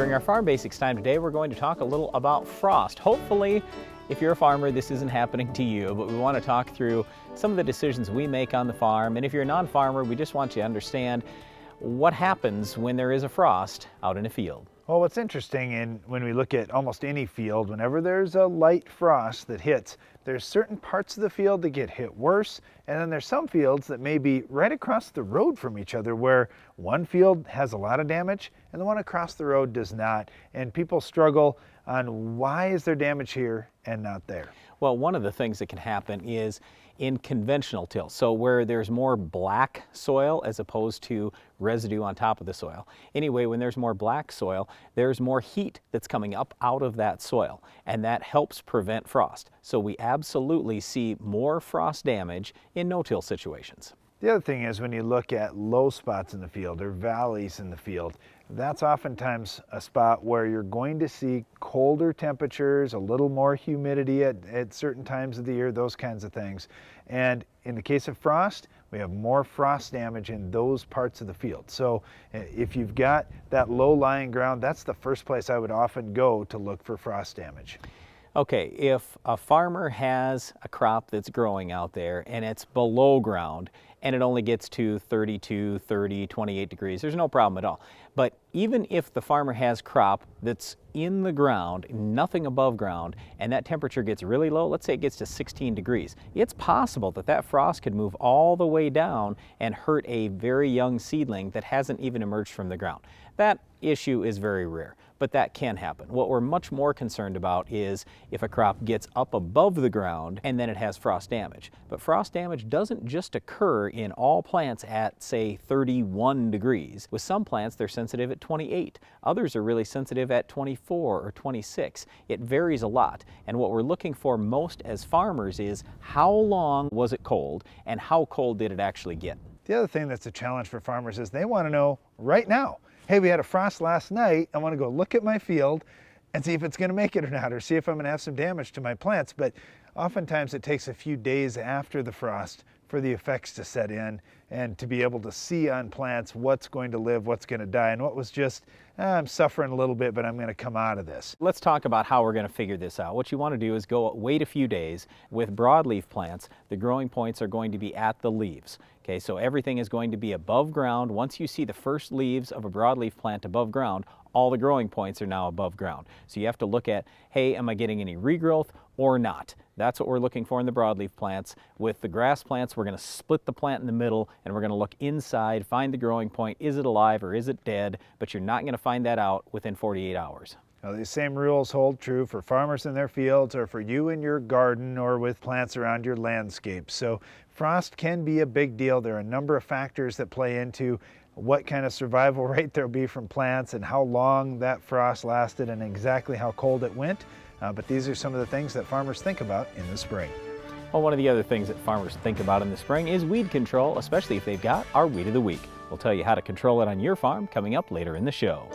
During our Farm Basics time today, we're going to talk a little about frost. Hopefully, if you're a farmer, this isn't happening to you, but we want to talk through some of the decisions we make on the farm. And if you're a non-farmer, we just want you to understand what happens when there is a frost out in a field. Well, what's interesting when we look at almost any field, whenever there's a light frost that hits, there's certain parts of the field that get hit worse, and then there's some fields that may be right across the road from each other where one field has a lot of damage and the one across the road does not, and people struggle on why is there damage here and not there. Well, one of the things that can happen is in conventional till, so where there's more black soil as opposed to residue on top of the soil. Anyway, when there's more black soil, there's more heat that's coming up out of that soil, and that helps prevent frost. So we absolutely see more frost damage in no-till situations. The other thing is when you look at low spots in the field or valleys in the field, that's oftentimes a spot where you're going to see colder temperatures, a little more humidity at certain times of the year, those kinds of things. And in the case of frost, we have more frost damage in those parts of the field. So if you've got that low-lying ground, that's the first place I would often go to look for frost damage. Okay, if a farmer has a crop that's growing out there and it's below ground and it only gets to 32, 30, 28 degrees, there's no problem at all. But even if the farmer has crop that's in the ground, nothing above ground, and that temperature gets really low, let's say it gets to 16 degrees, it's possible that that frost could move all the way down and hurt a very young seedling that hasn't even emerged from the ground. That issue is very rare, but that can happen. What we're much more concerned about is if a crop gets up above the ground and then it has frost damage. But frost damage doesn't just occur in all plants at, say, 31 degrees. With some plants, they're sensitive at 28. Others are really sensitive at 24 or 26. It varies a lot. And what we're looking for most as farmers is how long was it cold and how cold did it actually get? The other thing that's a challenge for farmers is they want to know right now. Hey, we had a frost last night. I want to go look at my field and see if it's going to make it or not, or see if I'm going to have some damage to my plants. But oftentimes it takes a few days after the frost for the effects to set in and to be able to see on plants what's going to live, what's going to die, and what was just, I'm suffering a little bit, but I'm going to come out of this. Let's talk about how we're going to figure this out. What you want to do is wait a few days. With broadleaf plants, the growing points are going to be at the leaves. Okay, so everything is going to be above ground. Once you see the first leaves of a broadleaf plant above ground, all the growing points are now above ground. So you have to look at, hey, am I getting any regrowth or not? That's what we're looking for in the broadleaf plants. With the grass plants, we're going to split the plant in the middle and we're going to look inside, find the growing point. Is it alive or is it dead? But you're not going to find that out within 48 hours. Now, these same rules hold true for farmers in their fields or for you in your garden or with plants around your landscape. So frost can be a big deal. There are a number of factors that play into what kind of survival rate there'll be from plants and how long that frost lasted and exactly how cold it went. But these are some of the things that farmers think about in the spring. Well, one of the other things that farmers think about in the spring is weed control, especially if they've got our Weed of the Week. We'll tell you how to control it on your farm coming up later in the show.